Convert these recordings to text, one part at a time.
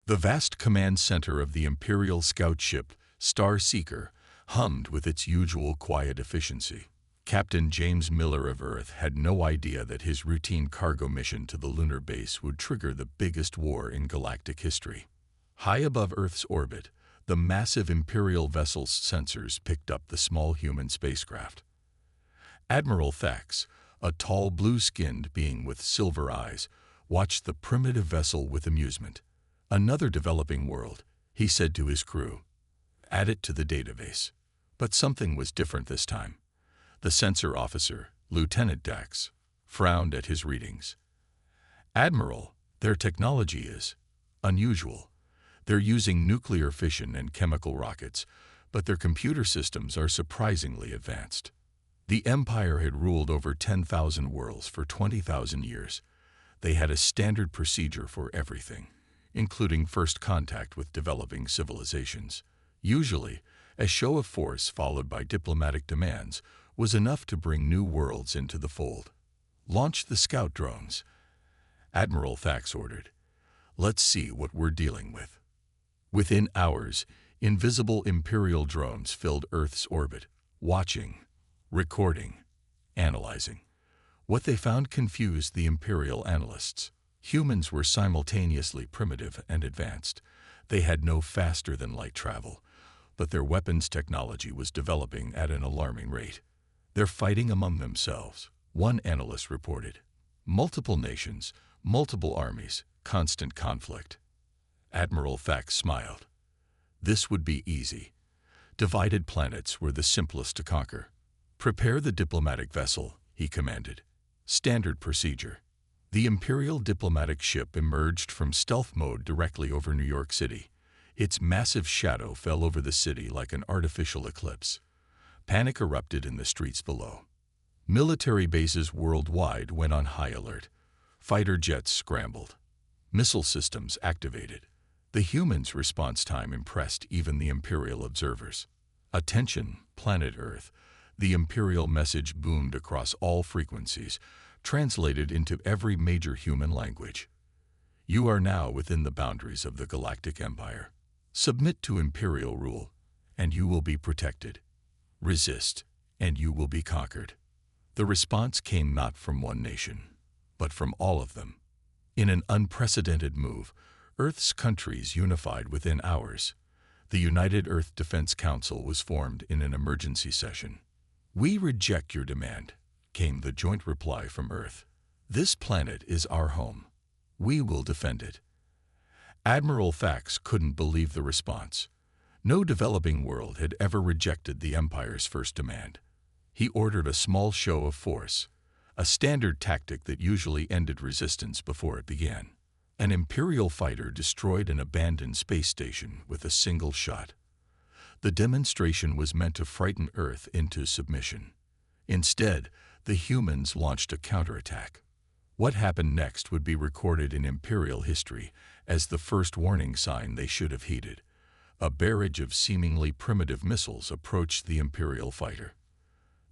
The vast command center of the Imperial scout ship, Star Seeker, hummed with its usual quiet efficiency. Captain James Miller of Earth had no idea that his routine cargo mission to the lunar base would trigger the biggest war in galactic history. High above Earth's orbit, the massive Imperial vessel's sensors picked up the small human spacecraft. Admiral Thax, a tall blue-skinned being with silver eyes, watched the primitive vessel with amusement. "Another developing world," he said to his crew. "Add it to the database." But something was different this time. The sensor officer, Lieutenant Dax, frowned at his readings. "Admiral, their technology is unusual. They're using nuclear fission and chemical rockets, but their computer systems are surprisingly advanced." The Empire had ruled over 10,000 worlds for 20,000 years. They had a standard procedure for everything, including first contact with developing civilizations. Usually, a show of force followed by diplomatic demands was enough to bring new worlds into the fold. "Launch the scout drones," Admiral Thax ordered. "Let's see what we're dealing with." Within hours, invisible Imperial drones filled Earth's orbit, watching, recording, analyzing. What they found confused the Imperial analysts. Humans were simultaneously primitive and advanced. They had no faster-than-light travel, but their weapons technology was developing at an alarming rate. "They're fighting among themselves," one analyst reported. "Multiple nations, multiple armies, constant conflict." Admiral Thax smiled. This would be easy. Divided planets were the simplest to conquer. "Prepare the diplomatic vessel," he commanded. Standard procedure. The Imperial diplomatic ship emerged from stealth mode directly over New York City. Its massive shadow fell over the city like an artificial eclipse. Panic erupted in the streets below. Military bases worldwide went on high alert. Fighter jets scrambled. Missile systems activated. The humans' response time impressed even the Imperial observers. "Attention, planet Earth." The Imperial message boomed across all frequencies, translated into every major human language. "You are now within the boundaries of the Galactic Empire. Submit to Imperial rule, and you will be protected. Resist, and you will be conquered." The response came not from one nation, but from all of them. In an unprecedented move, Earth's countries unified within hours. The United Earth Defense Council was formed in an emergency session. "We reject your demand," came the joint reply from Earth. "This planet is our home. We will defend it." Admiral Thax couldn't believe the response. No developing world had ever rejected the Empire's first demand. He ordered a small show of force, a standard tactic that usually ended resistance before it began. An Imperial fighter destroyed an abandoned space station with a single shot. The demonstration was meant to frighten Earth into submission. Instead, the humans launched a counterattack. What happened next would be recorded in Imperial history as the first warning sign they should have heeded. A barrage of seemingly primitive missiles approached the Imperial fighter.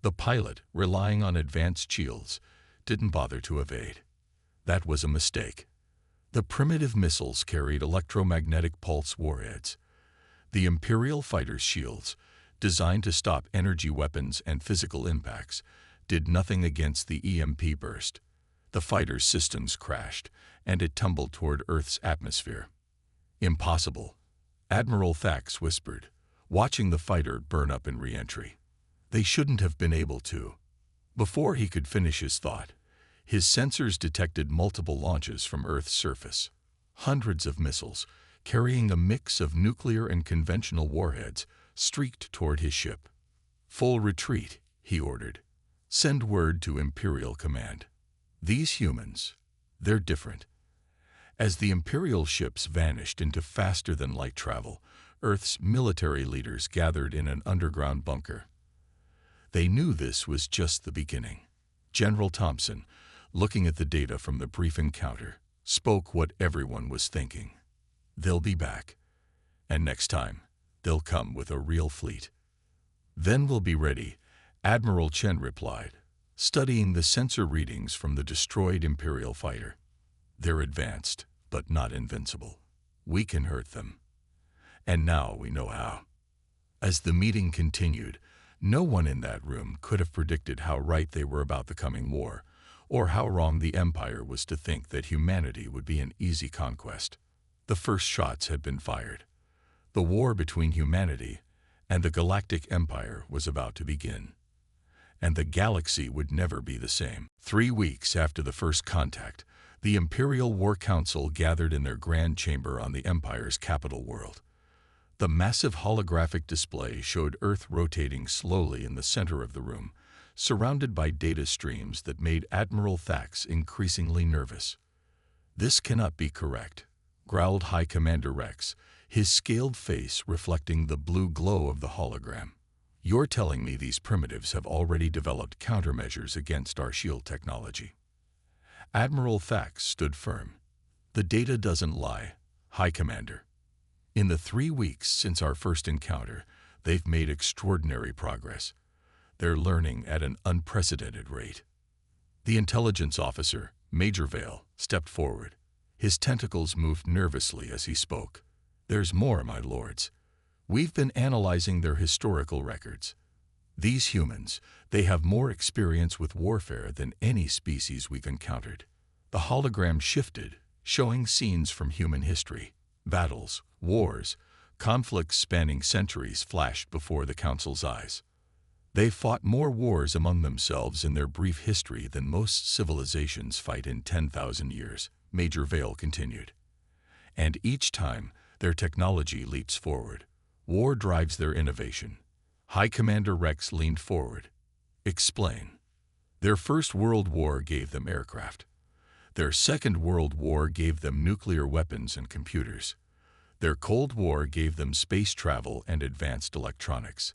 The pilot, relying on advanced shields, didn't bother to evade. That was a mistake. The primitive missiles carried electromagnetic pulse warheads. The Imperial fighter's shields, designed to stop energy weapons and physical impacts, did nothing against the EMP burst. The fighter's systems crashed, and it tumbled toward Earth's atmosphere. "Impossible," Admiral Thax whispered, watching the fighter burn up in re-entry. "They shouldn't have been able to." Before he could finish his thought, his sensors detected multiple launches from Earth's surface. Hundreds of missiles, carrying a mix of nuclear and conventional warheads, streaked toward his ship. "Full retreat," he ordered. "Send word to Imperial Command. These humans, they're different." As the Imperial ships vanished into faster-than-light travel, Earth's military leaders gathered in an underground bunker. They knew this was just the beginning. General Thompson, looking at the data from the briefing counter, spoke what everyone was thinking. "They'll be back. And next time, they'll come with a real fleet." "Then we'll be ready," Admiral Chen replied, studying the sensor readings from the destroyed Imperial fighter. "They're advanced, but not invincible. We can hurt them. And now we know how. As the meeting continued, no one in that room could have predicted how right they were about the coming war, or how wrong the Empire was to think that humanity would be an easy conquest. The first shots had been fired. The war between humanity and the Galactic Empire was about to begin. And the galaxy would never be the same. 3 weeks after the first contact, the Imperial War Council gathered in their grand chamber on the Empire's capital world. The massive holographic display showed Earth rotating slowly in the center of the room, surrounded by data streams that made Admiral Thax increasingly nervous. "This cannot be correct," growled High Commander Rex, his scaled face reflecting the blue glow of the hologram. "You're telling me these primitives have already developed countermeasures against our shield technology?" Admiral Thax stood firm. "The data doesn't lie, High Commander. In the 3 weeks since our first encounter, they've made extraordinary progress. They're learning at an unprecedented rate." The intelligence officer, Major Vale, stepped forward. His tentacles moved nervously as he spoke. "There's more, my lords. We've been analyzing their historical records. These humans, they have more experience with warfare than any species we've encountered." The hologram shifted, showing scenes from human history. Battles, wars, conflicts spanning centuries flashed before the Council's eyes. They fought more wars among themselves in their brief history than most civilizations fight in 10,000 years, Major Vale continued. "And each time, their technology leaps forward. War drives their innovation." High Commander Rex leaned forward. "Explain." "Their First World War gave them aircraft. Their Second World War gave them nuclear weapons and computers. Their Cold War gave them space travel and advanced electronics.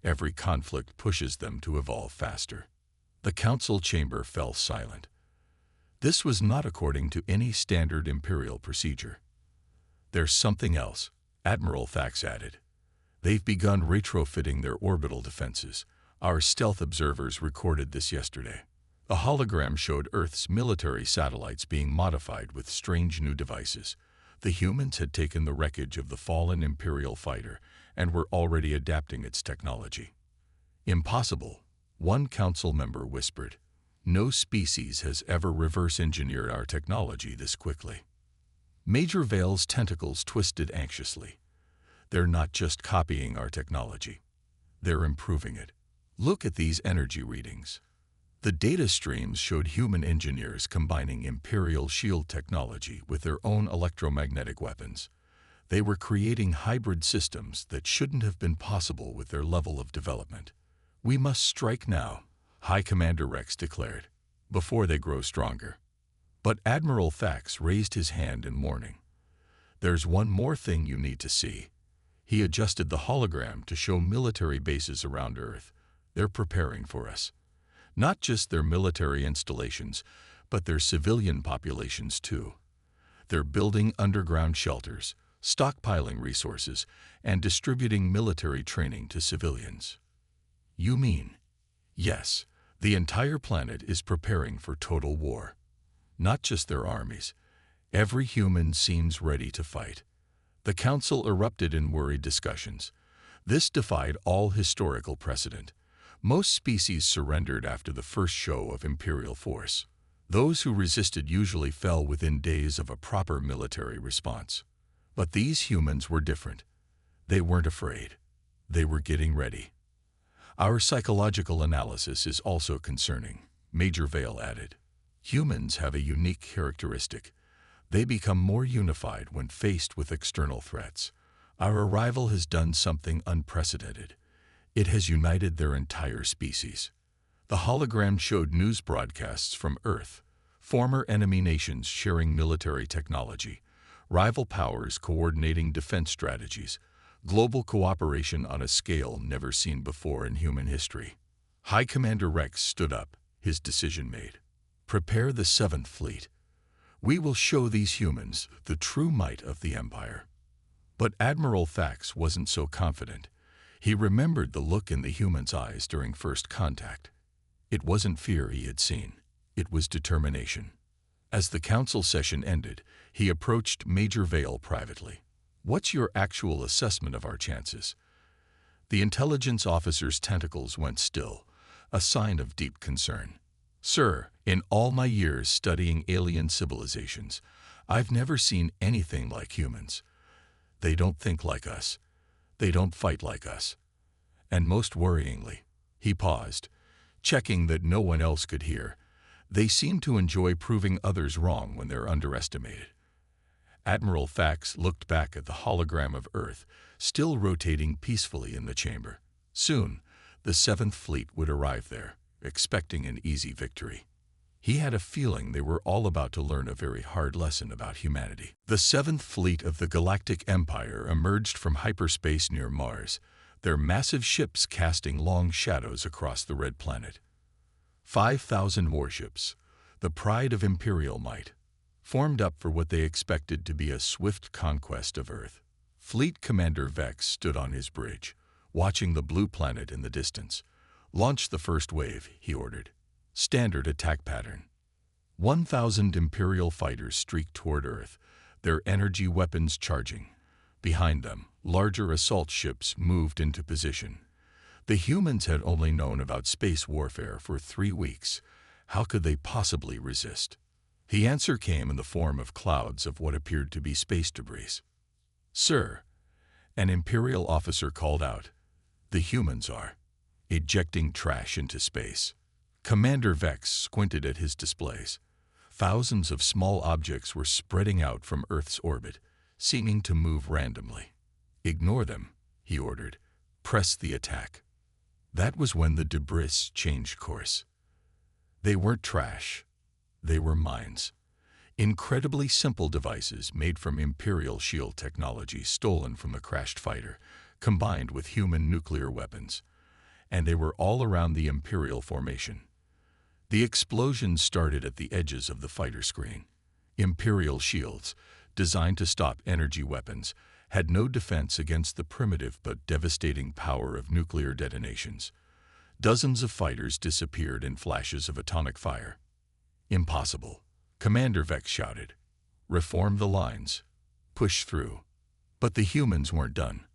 Every conflict pushes them to evolve faster." The council chamber fell silent. This was not according to any standard Imperial procedure. "There's something else," Admiral Thax added. "They've begun retrofitting their orbital defenses. Our stealth observers recorded this yesterday." A hologram showed Earth's military satellites being modified with strange new devices. The humans had taken the wreckage of the fallen Imperial fighter and were already adapting its technology. "Impossible," one council member whispered. "No species has ever reverse-engineered our technology this quickly." Major Vale's tentacles twisted anxiously. "They're not just copying our technology. They're improving it. Look at these energy readings." The data streams showed human engineers combining Imperial shield technology with their own electromagnetic weapons. They were creating hybrid systems that shouldn't have been possible with their level of development. "We must strike now," High Commander Rex declared, "before they grow stronger." But Admiral Thax raised his hand in warning. "There's one more thing you need to see." He adjusted the hologram to show military bases around Earth. "They're preparing for us. Not just their military installations, but their civilian populations too. They're building underground shelters, stockpiling resources, and distributing military training to civilians." "You mean?" "Yes, the entire planet is preparing for total war. Not just their armies. Every human seems ready to fight." The council erupted in worried discussions. This defied all historical precedent. Most species surrendered after the first show of Imperial force. Those who resisted usually fell within days of a proper military response. But these humans were different. They weren't afraid. They were getting ready. "Our psychological analysis is also concerning," Major Vale added. "Humans have a unique characteristic. They become more unified when faced with external threats. Our arrival has done something unprecedented. It has united their entire species." The hologram showed news broadcasts from Earth, former enemy nations sharing military technology, rival powers coordinating defense strategies, global cooperation on a scale never seen before in human history. High Commander Rex stood up, his decision made. "Prepare the 7th Fleet. We will show these humans the true might of the Empire." But Admiral Thax wasn't so confident. He remembered the look in the human's eyes during first contact. It wasn't fear he had seen. It was determination. As the council session ended, he approached Major Vale privately. "What's your actual assessment of our chances?" The intelligence officer's tentacles went still, a sign of deep concern. "Sir, in all my years studying alien civilizations, I've never seen anything like humans. They don't think like us. They don't fight like us. And most worryingly," he paused, checking that no one else could hear, "they seem to enjoy proving others wrong when they're underestimated." Admiral Fax looked back at the hologram of Earth, still rotating peacefully in the chamber. Soon, the Seventh Fleet would arrive there, expecting an easy victory. He had a feeling they were all about to learn a very hard lesson about humanity. The Seventh Fleet of the Galactic Empire emerged from hyperspace near Mars, their massive ships casting long shadows across the red planet. 5,000 warships, the pride of imperial might, formed up for what they expected to be a swift conquest of Earth. Fleet Commander Vex stood on his bridge, watching the blue planet in the distance. "Launch the first wave," he ordered. Standard attack pattern. 1,000 Imperial fighters streaked toward Earth, their energy weapons charging. Behind them, larger assault ships moved into position. The humans had only known about space warfare for 3 weeks. How could they possibly resist? The answer came in the form of clouds of what appeared to be space debris. "Sir," an Imperial officer called out, "the humans are ejecting trash into space." Commander Vex squinted at his displays. Thousands of small objects were spreading out from Earth's orbit, seeming to move randomly. "Ignore them," he ordered. "Press the attack." That was when the debris changed course. They weren't trash. They were mines. Incredibly simple devices made from Imperial shield technology stolen from the crashed fighter, combined with human nuclear weapons. And they were all around the Imperial formation. The explosions started at the edges of the fighter screen. Imperial shields, designed to stop energy weapons, had no defense against the primitive but devastating power of nuclear detonations. Dozens of fighters disappeared in flashes of atomic fire. "Impossible," Commander Vex shouted. "Reform the lines. Push through." But the humans weren't done.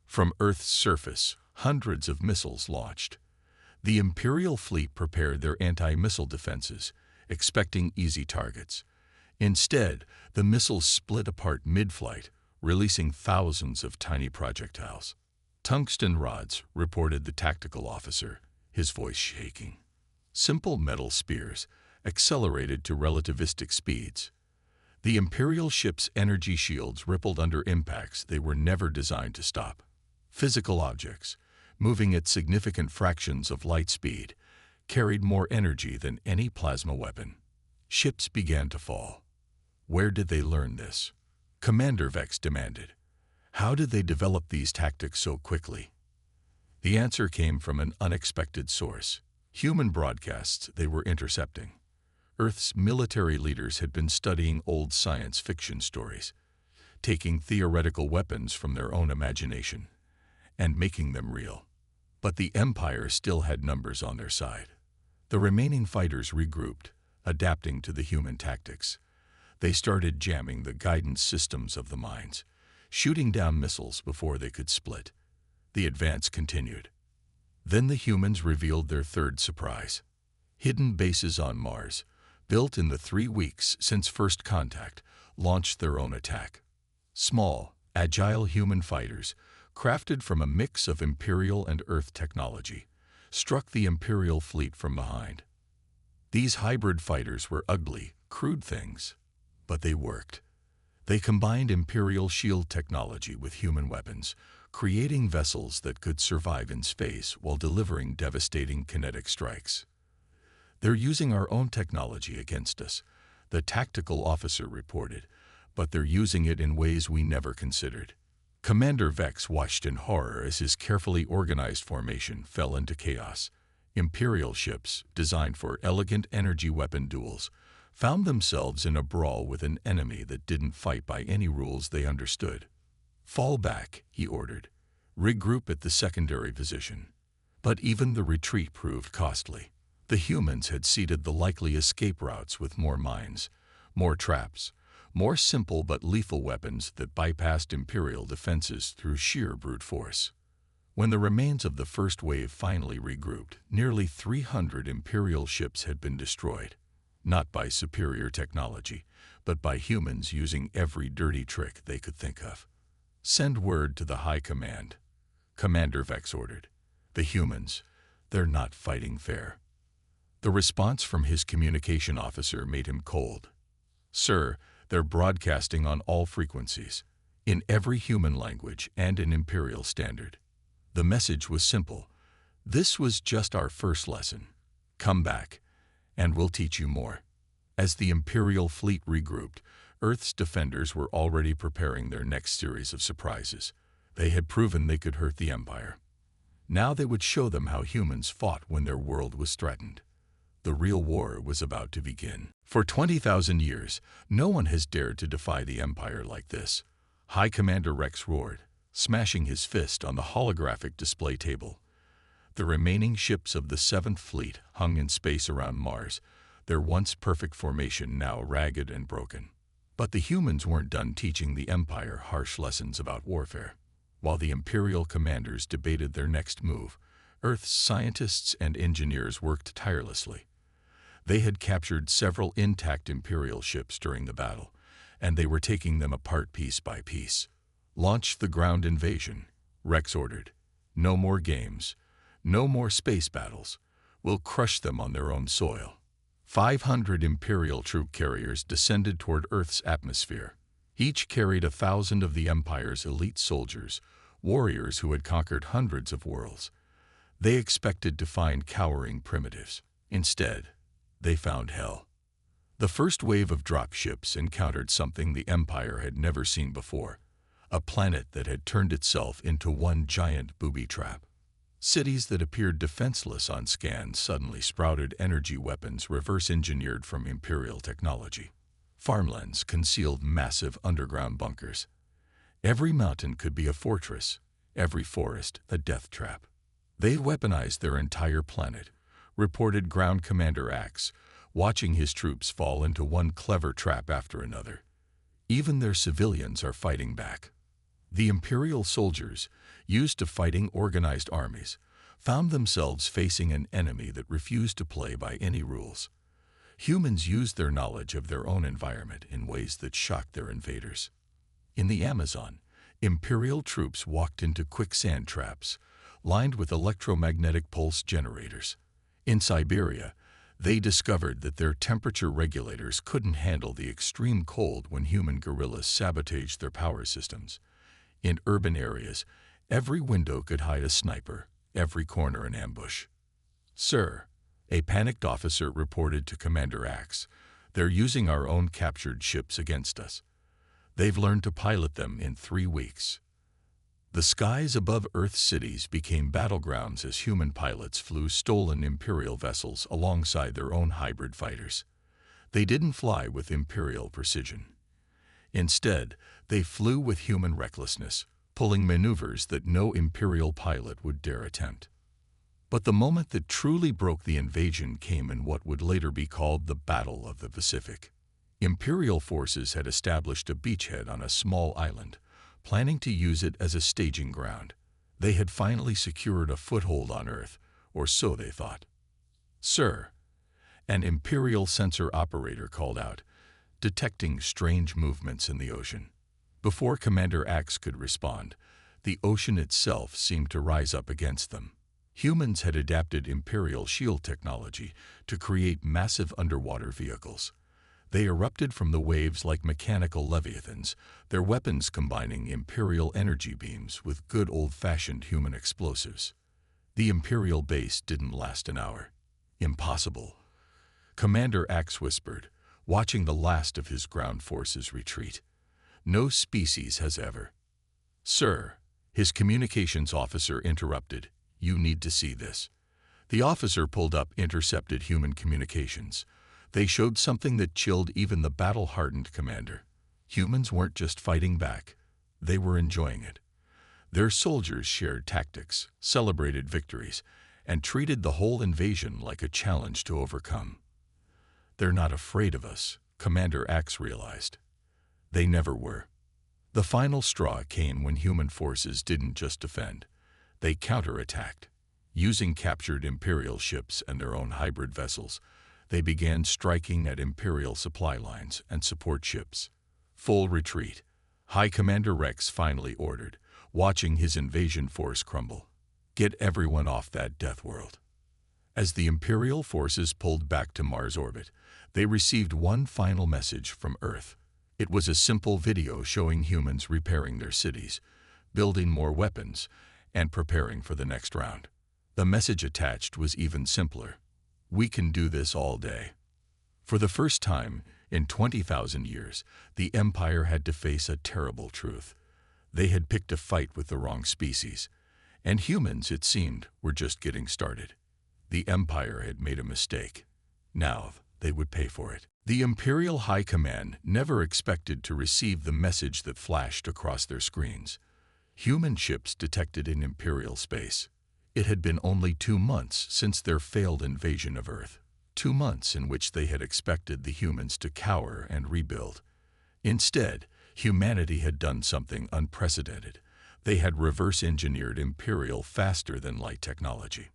From Earth's surface, hundreds of missiles launched. The Imperial fleet prepared their anti-missile defenses, expecting easy targets. Instead, the missiles split apart mid-flight, releasing thousands of tiny projectiles. "Tungsten rods," reported the tactical officer, his voice shaking. Simple metal spears, accelerated to relativistic speeds. The Imperial ship's energy shields rippled under impacts they were never designed to stop. Physical objects, moving at significant fractions of light speed, carried more energy than any plasma weapon. Ships began to fall. Where did they learn this? Commander Vex demanded. How did they develop these tactics so quickly? The answer came from an unexpected source: human broadcasts they were intercepting. Earth's military leaders had been studying old science fiction stories, taking theoretical weapons from their own imagination, and making them real. But the Empire still had numbers on their side. The remaining fighters regrouped, adapting to the human tactics. They started jamming the guidance systems of the mines, shooting down missiles before they could split. The advance continued. Then the humans revealed their third surprise: hidden bases on Mars, built in the 3 weeks since first contact, launched their own attack. Small, agile human fighters, crafted from a mix of Imperial and Earth technology, struck the Imperial fleet from behind. These hybrid fighters were ugly, crude things, but they worked. They combined Imperial shield technology with human weapons, creating vessels that could survive in space while delivering devastating kinetic strikes. "They're using our own technology against us," the tactical officer reported, "but they're using it in ways we never considered." Commander Vex watched in horror as his carefully organized formation fell into chaos. Imperial ships, designed for elegant energy weapon duels, found themselves in a brawl with an enemy that didn't fight by any rules they understood. "Fall back," he ordered. "Regroup at the secondary position." But even the retreat proved costly. The humans had seeded the likely escape routes with more mines, More traps, more simple but lethal weapons that bypassed Imperial defenses through sheer brute force. When the remains of the first wave finally regrouped, nearly 300 Imperial ships had been destroyed, not by superior technology, but by humans using every dirty trick they could think of. "Send word to the High Command," Commander Vex ordered. "The humans, they're not fighting fair." The response from his communication officer made him cold. "Sir, they're broadcasting on all frequencies, in every human language and in Imperial Standard." The message was simple. "This was just our first lesson. Come back, and we'll teach you more." As the Imperial fleet regrouped, Earth's defenders were already preparing their next series of surprises. They had proven they could hurt the Empire. Now they would show them how humans fought when their world was threatened. The real war was about to begin. For 20,000 years, no one has dared to defy the Empire like this. High Commander Rex roared, smashing his fist on the holographic display table. The remaining ships of the 7th Fleet hung in space around Mars, their once perfect formation now ragged and broken. But the humans weren't done teaching the Empire harsh lessons about warfare. While the Imperial commanders debated their next move, Earth's scientists and engineers worked tirelessly. They had captured several intact Imperial ships during the battle, and they were taking them apart piece by piece. "Launch the ground invasion," Rex ordered. "No more games. No more space battles. We'll crush them on their own soil." 500 Imperial troop carriers descended toward Earth's atmosphere. Each carried 1,000 of the Empire's elite soldiers, warriors who had conquered hundreds of worlds. They expected to find cowering primitives. Instead, they found hell. The first wave of dropships encountered something the Empire had never seen before, a planet that had turned itself into one giant booby trap. Cities that appeared defenseless on scan suddenly sprouted energy weapons reverse-engineered from Imperial technology. Farmlands concealed massive underground bunkers. Every mountain could be a fortress, every forest a death trap. They weaponized their entire planet, reported Ground Commander Axe, watching his troops fall into one clever trap after another. Even their civilians are fighting back. The Imperial soldiers, used to fighting organized armies, found themselves facing an enemy that refused to play by any rules. Humans used their knowledge of their own environment in ways that shocked their invaders. In the Amazon, Imperial troops walked into quicksand traps, lined with electromagnetic pulse generators. In Siberia, they discovered that their temperature regulators couldn't handle the extreme cold when human guerrillas sabotaged their power systems. In urban areas, every window could hide a sniper, every corner an ambush. "Sir," a panicked officer reported to Commander Axe, "they're using our own captured ships against us. They've learned to pilot them in 3 weeks." The skies above Earth's cities became battlegrounds as human pilots flew stolen Imperial vessels alongside their own hybrid fighters. They didn't fly with Imperial precision. Instead, they flew with human recklessness, pulling maneuvers that no Imperial pilot would dare attempt. But the moment that truly broke the invasion came in what would later be called the Battle of the Pacific. Imperial forces had established a beachhead on a small island, planning to use it as a staging ground. They had finally secured a foothold on Earth, or so they thought. "Sir," an Imperial sensor operator called out, detecting strange movements in the ocean. Before Commander Axe could respond, the ocean itself seemed to rise up against them. Humans had adapted Imperial shield technology to create massive underwater vehicles. They erupted from the waves like mechanical leviathans, their weapons combining Imperial energy beams with good old-fashioned human explosives. The Imperial base didn't last an hour. "Impossible," Commander Axe whispered, watching the last of his ground forces retreat. "No species has ever—" "Sir," his communications officer interrupted, "you need to see this." The officer pulled up intercepted human communications. They showed something that chilled even the battle-hardened commander. Humans weren't just fighting back. They were enjoying it. Their soldiers shared tactics, celebrated victories, and treated the whole invasion like a challenge to overcome. "They're not afraid of us," Commander Axe realized. They never were. The final straw came when human forces didn't just defend. They counterattacked. Using captured Imperial ships and their own hybrid vessels, they began striking at Imperial supply lines and support ships. Full retreat, High Commander Rex finally ordered, watching his invasion force crumble. Get everyone off that death world. As the Imperial forces pulled back to Mars orbit, they received one final message from Earth. It was a simple video showing humans repairing their cities, building more weapons, and preparing for the next round. The message attached was even simpler. We can do this all day. For the first time in 20,000 years, the Empire had to face a terrible truth. They had picked a fight with the wrong species, and humans, it seemed, were just getting started. The Empire had made a mistake. Now they would pay for it. The Imperial High Command never expected to receive the message that flashed across their screens. Human ships detected in Imperial space. It had been only 2 months since their failed invasion of Earth. 2 months in which they had expected the humans to cower and rebuild. Instead, humanity had done something unprecedented. They had reverse-engineered Imperial faster-than-light technology.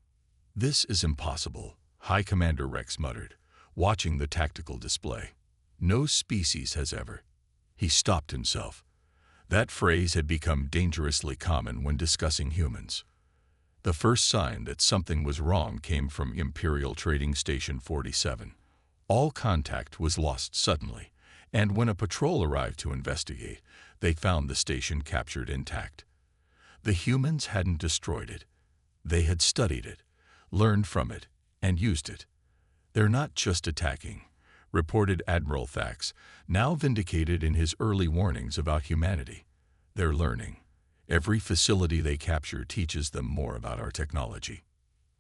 This is impossible, High Commander Rex muttered, watching the tactical display. No species has ever. He stopped himself. That phrase had become dangerously common when discussing humans. The first sign that something was wrong came from Imperial Trading Station 47. All contact was lost suddenly, and when a patrol arrived to investigate, they found the station captured intact. The humans hadn't destroyed it. They had studied it, learned from it, and used it. They're not just attacking, reported Admiral Thax, now vindicated in his early warnings about humanity. They're learning. Every facility they capture teaches them more about our technology.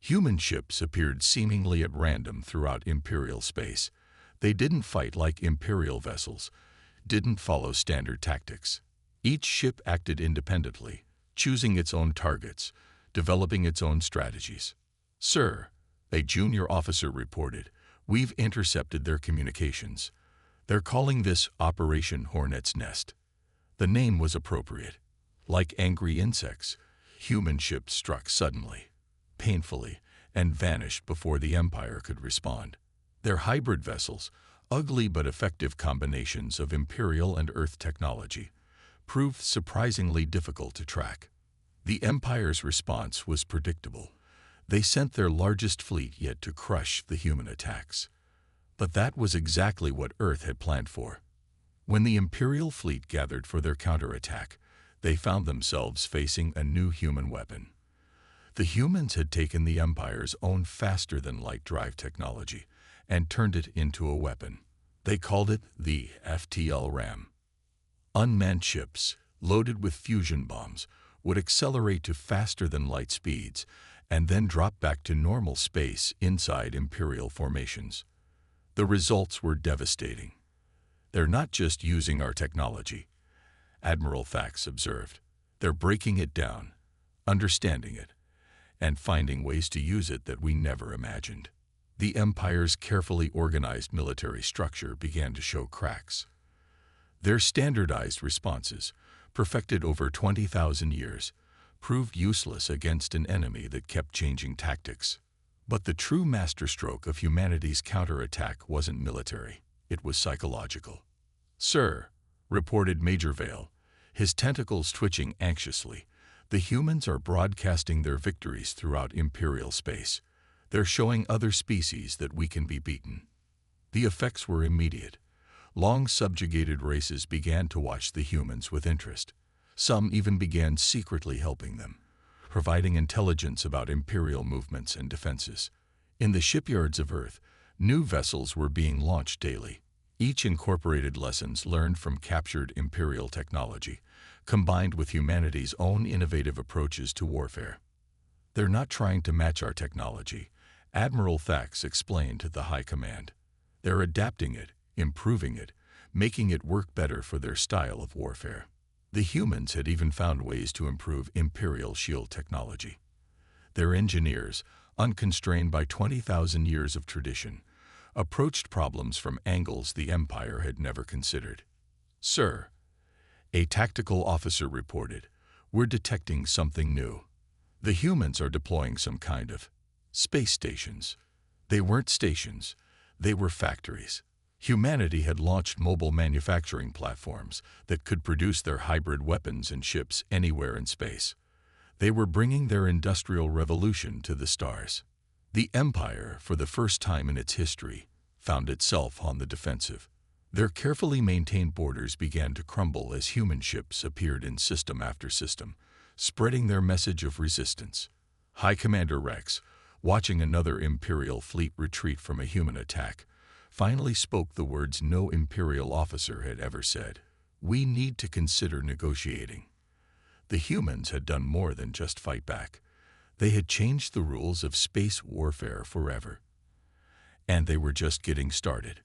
Human ships appeared seemingly at random throughout Imperial space. They didn't fight like Imperial vessels, didn't follow standard tactics. Each ship acted independently, choosing its own targets, developing its own strategies. Sir, a junior officer reported, we've intercepted their communications. They're calling this Operation Hornet's Nest. The name was appropriate. Like angry insects, human ships struck suddenly, painfully, and vanished before the Empire could respond. Their hybrid vessels, ugly but effective combinations of Imperial and Earth technology, proved surprisingly difficult to track. The Empire's response was predictable. They sent their largest fleet yet to crush the human attacks. But that was exactly what Earth had planned for. When the Imperial fleet gathered for their counterattack, they found themselves facing a new human weapon. The humans had taken the Empire's own faster-than-light drive technology and turned it into a weapon. They called it the FTL Ram. Unmanned ships, loaded with fusion bombs, would accelerate to faster-than-light speeds and then drop back to normal space inside Imperial formations. The results were devastating. They're not just using our technology, Admiral Thax observed. They're breaking it down, understanding it, and finding ways to use it that we never imagined. The Empire's carefully organized military structure began to show cracks. Their standardized responses, perfected over 20,000 years, proved useless against an enemy that kept changing tactics. But the true masterstroke of humanity's counterattack wasn't military, it was psychological. Sir, reported Major Vale, his tentacles twitching anxiously, the humans are broadcasting their victories throughout Imperial space. They're showing other species that we can be beaten. The effects were immediate. Long-subjugated races began to watch the humans with interest. Some even began secretly helping them, providing intelligence about Imperial movements and defenses. In the shipyards of Earth, new vessels were being launched daily. Each incorporated lessons learned from captured Imperial technology, combined with humanity's own innovative approaches to warfare. They're not trying to match our technology, Admiral Thax explained to the High Command. They're adapting it, improving it, making it work better for their style of warfare. The humans had even found ways to improve Imperial shield technology. Their engineers, unconstrained by 20,000 years of tradition, approached problems from angles the Empire had never considered. "Sir," a tactical officer reported, "we're detecting something new. The humans are deploying some kind of space stations." They weren't stations, they were factories. Humanity had launched mobile manufacturing platforms that could produce their hybrid weapons and ships anywhere in space. They were bringing their industrial revolution to the stars. The Empire, for the first time in its history, found itself on the defensive. Their carefully maintained borders began to crumble as human ships appeared in system after system, spreading their message of resistance. High Commander Rex, watching another Imperial fleet retreat from a human attack, finally spoke the words no Imperial officer had ever said. "We need to consider negotiating." The humans had done more than just fight back. They had changed the rules of space warfare forever. And they were just getting started.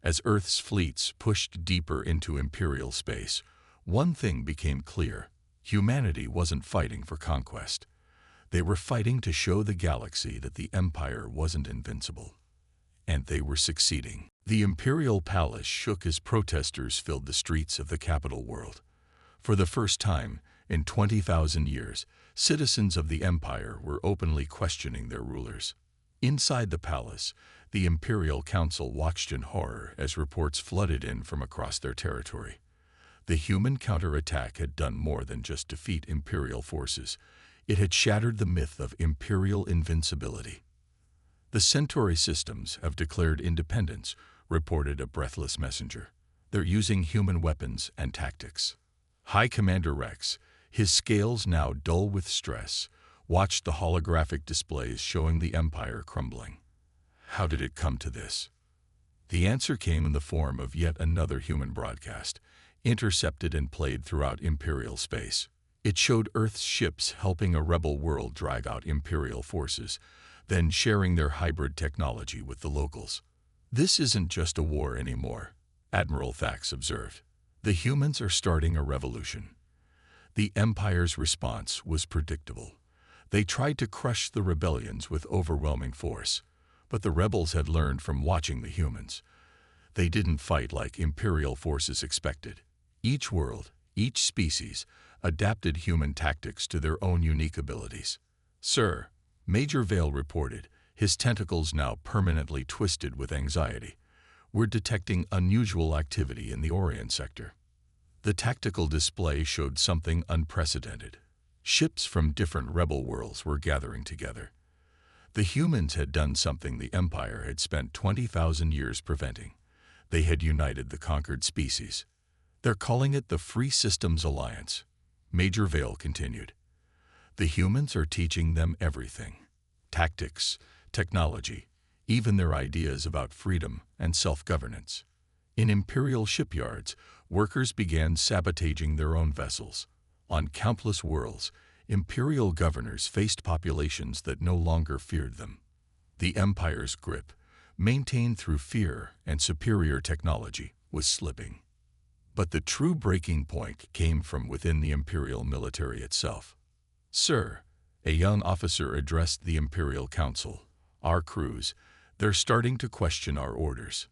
As Earth's fleets pushed deeper into Imperial space, one thing became clear. Humanity wasn't fighting for conquest. They were fighting to show the galaxy that the Empire wasn't invincible. And they were succeeding. The Imperial Palace shook as protesters filled the streets of the capital world. For the first time in 20,000 years, citizens of the Empire were openly questioning their rulers. Inside the palace, the Imperial Council watched in horror as reports flooded in from across their territory. The human counterattack had done more than just defeat Imperial forces. It had shattered the myth of Imperial invincibility. "The Centauri systems have declared independence," reported a breathless messenger. "They're using human weapons and tactics." High Commander Rex, his scales now dull with stress, watched the holographic displays showing the Empire crumbling. How did it come to this? The answer came in the form of yet another human broadcast, intercepted and played throughout Imperial space. It showed Earth's ships helping a rebel world drive out Imperial forces, then sharing their hybrid technology with the locals. "This isn't just a war anymore," Admiral Thax observed. "The humans are starting a revolution." The Empire's response was predictable. They tried to crush the rebellions with overwhelming force, but the rebels had learned from watching the humans. They didn't fight like Imperial forces expected. Each world, each species, adapted human tactics to their own unique abilities. "Sir," Major Vale reported, his tentacles now permanently twisted with anxiety, "we're detecting unusual activity in the Orient sector." The tactical display showed something unprecedented. Ships from different rebel worlds were gathering together. The humans had done something the Empire had spent 20,000 years preventing. They had united the conquered species. "They're calling it the Free Systems Alliance," Major Vale continued. "The humans are teaching them everything. Tactics, technology, even their ideas about freedom and self-governance." In Imperial shipyards, workers began sabotaging their own vessels. On countless worlds, Imperial governors faced populations that no longer feared them. The Empire's grip, maintained through fear and superior technology, was slipping. But the true breaking point came from within the Imperial military itself. "Sir," a young officer addressed the Imperial Council, "our crews, they're starting to question our orders."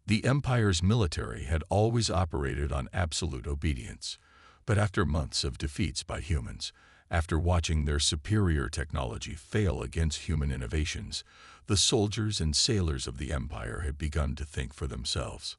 The Empire's military had always operated on absolute obedience, but after months of defeats by humans, after watching their superior technology fail against human innovations, the soldiers and sailors of the Empire had begun to think for themselves.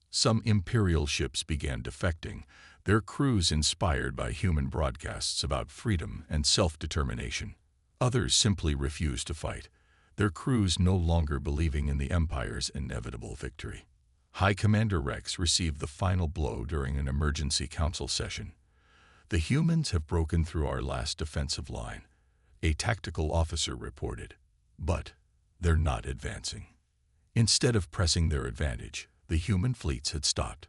Some Imperial ships began defecting, their crews inspired by human broadcasts about freedom and self-determination. Others simply refused to fight, their crews no longer believing in the Empire's inevitable victory. High Commander Rex received the final blow during an emergency council session. "The humans have broken through our last defensive line," a tactical officer reported. "But they're not advancing." Instead of pressing their advantage, the human fleets had stopped.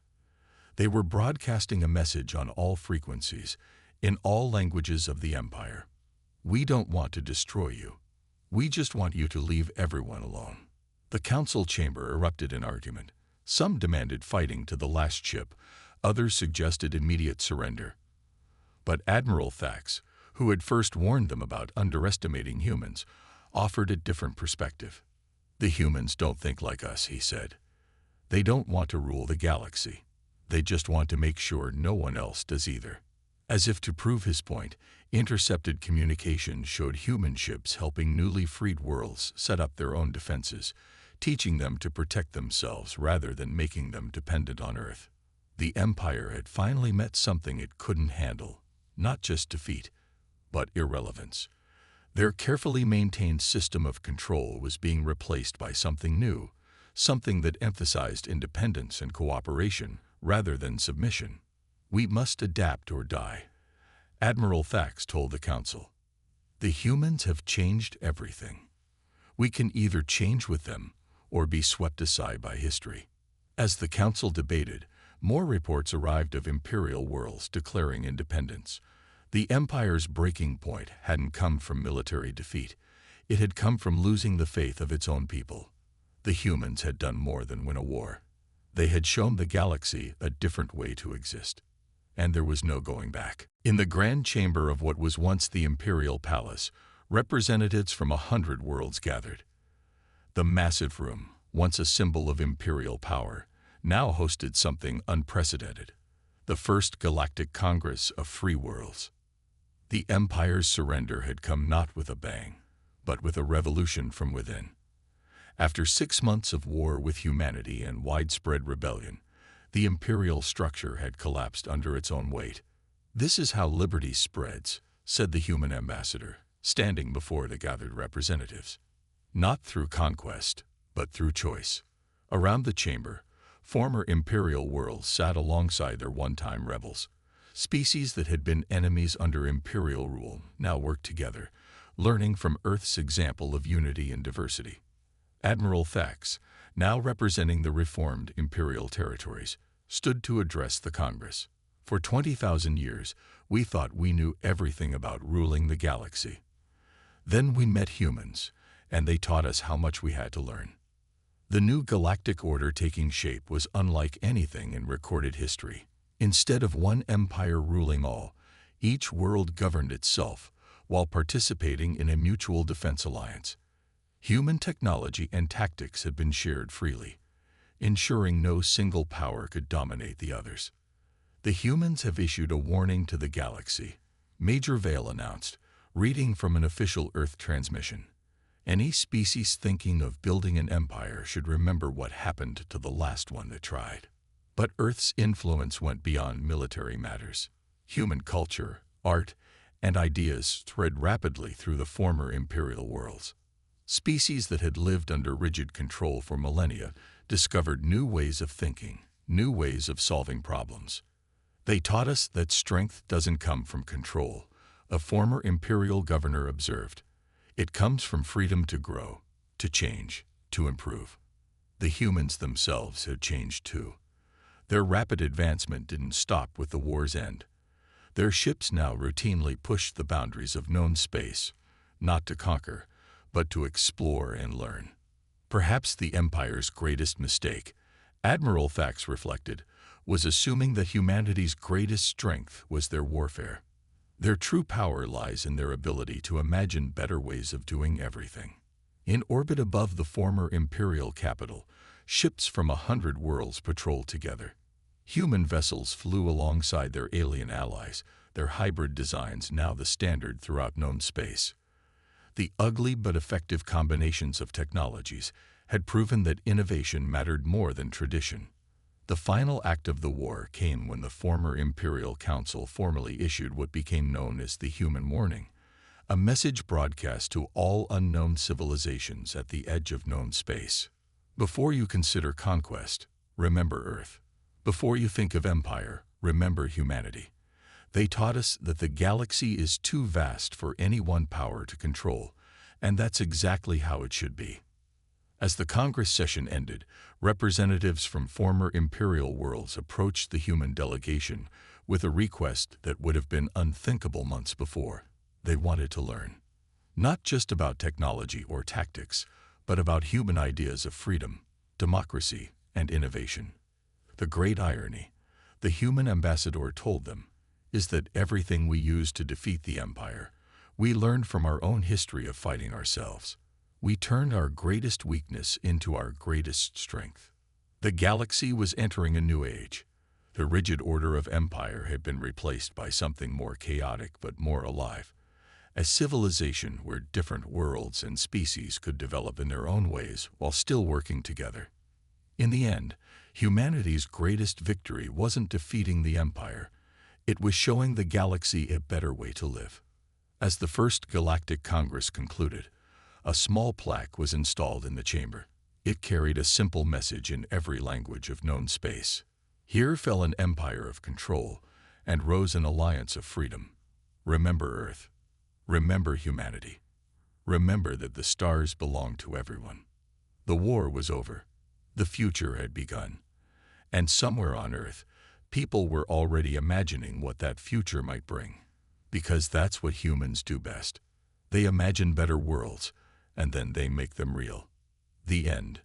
They were broadcasting a message on all frequencies, in all languages of the Empire. "We don't want to destroy you. We just want you to leave everyone alone." The council chamber erupted in argument. Some demanded fighting to the last ship, others suggested immediate surrender. But Admiral Thax, who had first warned them about underestimating humans, offered a different perspective. "The humans don't think like us," he said. "They don't want to rule the galaxy. They just want to make sure no one else does either." As if to prove his point, intercepted communications showed human ships helping newly freed worlds set up their own defenses, teaching them to protect themselves rather than making them dependent on Earth. The Empire had finally met something it couldn't handle, not just defeat, but irrelevance. Their carefully maintained system of control was being replaced by something new, something that emphasized independence and cooperation rather than submission. "We must adapt or die," Admiral Thax told the Council. "The humans have changed everything. We can either change with them or be swept aside by history." As the Council debated, more reports arrived of Imperial worlds declaring independence. The Empire's breaking point hadn't come from military defeat. It had come from losing the faith of its own people. The humans had done more than win a war. They had shown the galaxy a different way to exist. And there was no going back. In the grand chamber of what was once the Imperial Palace, representatives from 100 worlds gathered. The massive room, once a symbol of imperial power, now hosted something unprecedented: the first Galactic Congress of Free Worlds. The Empire's surrender had come not with a bang, but with a revolution from within. After 6 months of war with humanity and widespread rebellion, the imperial structure had collapsed under its own weight. "This is how liberty spreads," said the human ambassador, standing before the gathered representatives. "Not through conquest, but through choice." Around the chamber, former imperial worlds sat alongside their one-time rebels. Species that had been enemies under imperial rule now worked together, learning from Earth's example of unity and diversity. Admiral Thax, now representing the reformed imperial territories, stood to address the Congress. "For 20,000 years, we thought we knew everything about ruling the galaxy. Then we met humans, and they taught us how much we had to learn." The new galactic order taking shape was unlike anything in recorded history. Instead of one empire ruling all, each world governed itself while participating in a mutual defense alliance. Human technology and tactics had been shared freely, ensuring no single power could dominate the others. "The humans have issued a warning to the galaxy," Major Vale announced, reading from an official Earth transmission. "Any species thinking of building an empire should remember what happened to the last one that tried." But Earth's influence went beyond military matters. Human culture, art, and ideas spread rapidly through the former imperial worlds. Species that had lived under rigid control for millennia discovered new ways of thinking, new ways of solving problems. "They taught us that strength doesn't come from control," a former imperial governor observed. "It comes from freedom to grow, to change, to improve." The humans themselves had changed too. Their rapid advancement didn't stop with the war's end. Their ships now routinely pushed the boundaries of known space, not to conquer, but to explore and learn. Perhaps the Empire's greatest mistake, Admiral Thax reflected, was assuming that humanity's greatest strength was their warfare. Their true power lies in their ability to imagine better ways of doing everything. In orbit above the former imperial capital, ships from 100 worlds patrolled together. Human vessels flew alongside their alien allies, their hybrid designs now the standard throughout known space. The ugly but effective combinations of technologies had proven that innovation mattered more than tradition. The final act of the war came when the former Imperial Council formally issued what became known as the Human Warning, a message broadcast to all unknown civilizations at the edge of known space. "Before you consider conquest, remember Earth. Before you think of empire, remember humanity." They taught us that the galaxy is too vast for any one power to control, and that's exactly how it should be. As the Congress session ended, representatives from former imperial worlds approached the human delegation with a request that would have been unthinkable months before. They wanted to learn, not just about technology or tactics, but about human ideas of freedom, democracy, and innovation. The great irony, the human ambassador told them, is that everything we use to defeat the Empire, we learned from our own history of fighting ourselves. We turned our greatest weakness into our greatest strength. The galaxy was entering a new age. The rigid order of empire had been replaced by something more chaotic but more alive. A civilization where different worlds and species could develop in their own ways while still working together. In the end, humanity's greatest victory wasn't defeating the empire. It was showing the galaxy a better way to live. As the first Galactic Congress concluded, a small plaque was installed in the chamber. It carried a simple message in every language of known space. Here fell an empire of control and rose an alliance of freedom. Remember Earth. Remember humanity. Remember that the stars belong to everyone. The war was over. The future had begun. And somewhere on Earth, people were already imagining what that future might bring. Because that's what humans do best. They imagine better worlds, and then they make them real. The end.